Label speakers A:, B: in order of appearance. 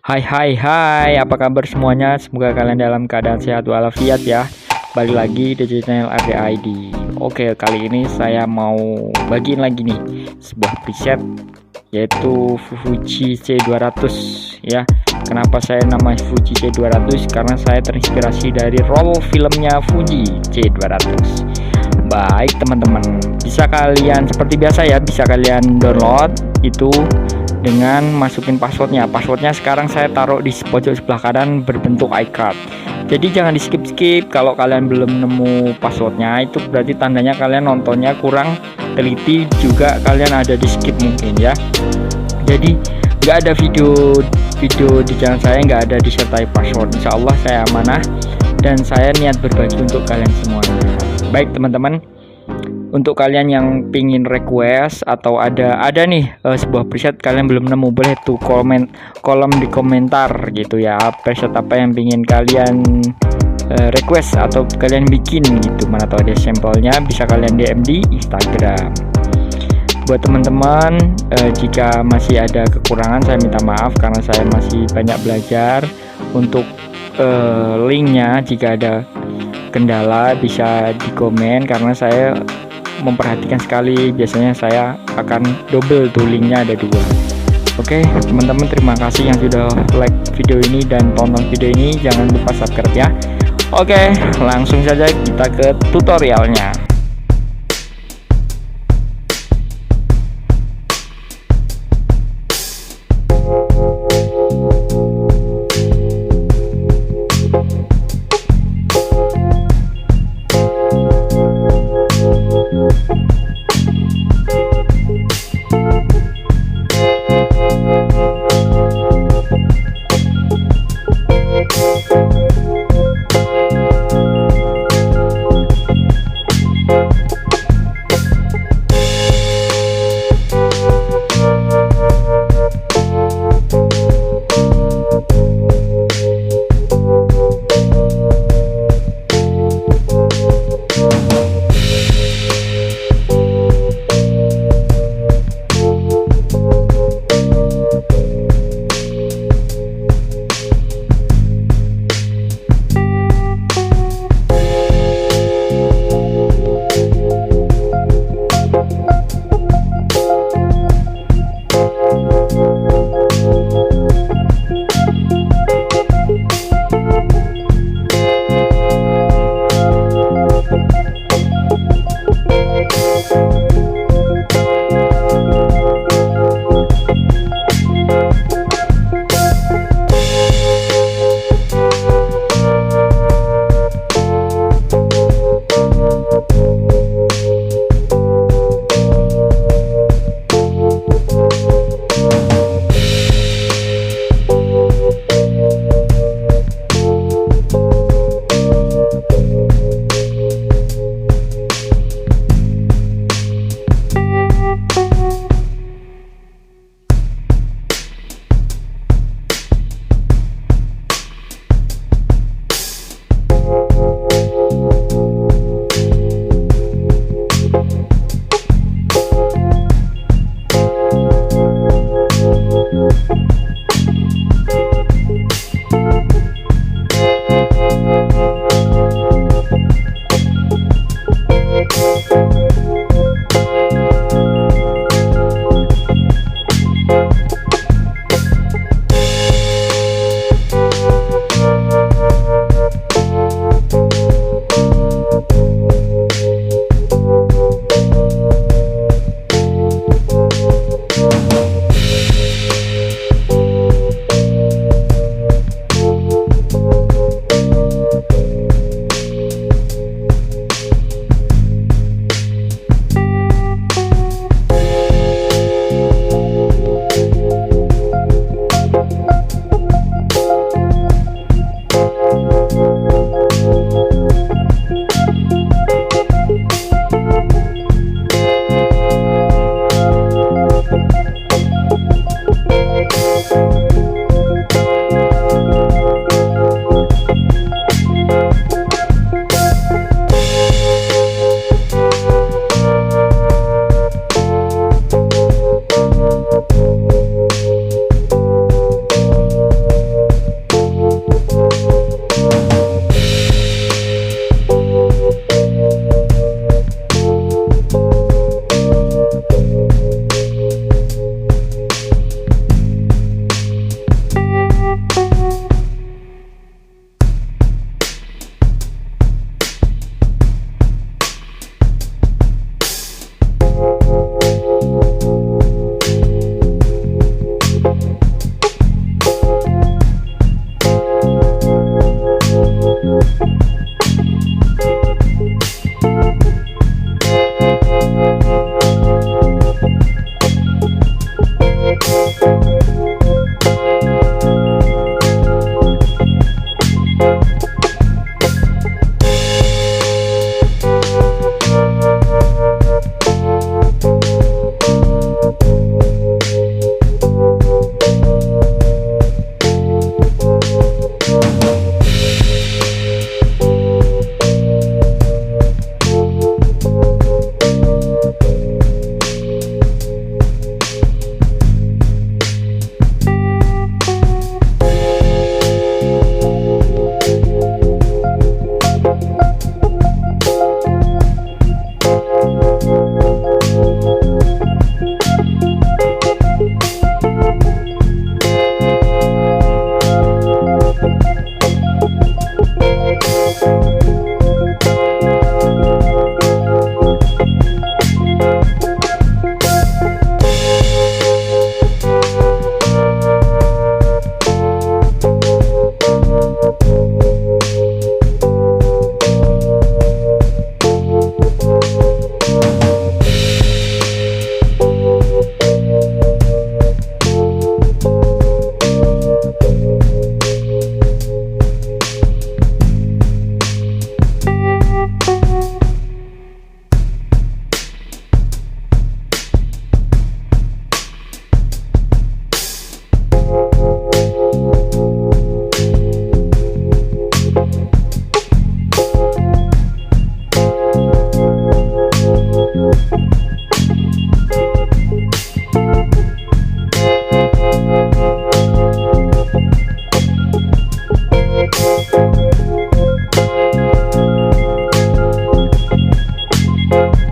A: Hai hai hai, apa kabar semuanya? Semoga kalian dalam keadaan sehat walafiat ya. Balik lagi di channel RDID. Oke, kali ini saya mau bagiin lagi nih sebuah preset yaitu Fuji C200 ya. Kenapa saya namanya Fuji C200? Karena saya terinspirasi dari roll filmnya Fuji C200. Baik teman-teman, bisa kalian seperti biasa ya, bisa kalian download itu dengan masukin passwordnya. Passwordnya sekarang saya taruh di pojok sebelah kanan berbentuk icard. Jadi jangan di skip kalau kalian belum nemu passwordnya, itu berarti tandanya kalian nontonnya kurang teliti, juga kalian ada di skip mungkin ya. Jadi nggak ada video di channel saya, nggak ada disertai password. Insya Allah saya amanah dan saya niat berbagi untuk kalian semuanya. Baik teman-teman, untuk kalian yang pingin request atau ada nih sebuah preset kalian belum nemu, boleh tuh kolom di komentar gitu ya, preset apa yang pingin kalian request atau kalian bikin gitu. Mana tahu ada sampelnya, bisa kalian DM di Instagram. Buat teman-teman, jika masih ada kekurangan saya minta maaf karena saya masih banyak belajar. Untuk linknya jika ada kendala bisa di komen, karena saya memperhatikan sekali, biasanya saya akan double tuh linknya, ada 2. Oke teman-teman, terima kasih yang sudah like video ini dan tonton video ini, jangan lupa subscribe ya. Oke, langsung saja kita ke tutorialnya.
B: Bye.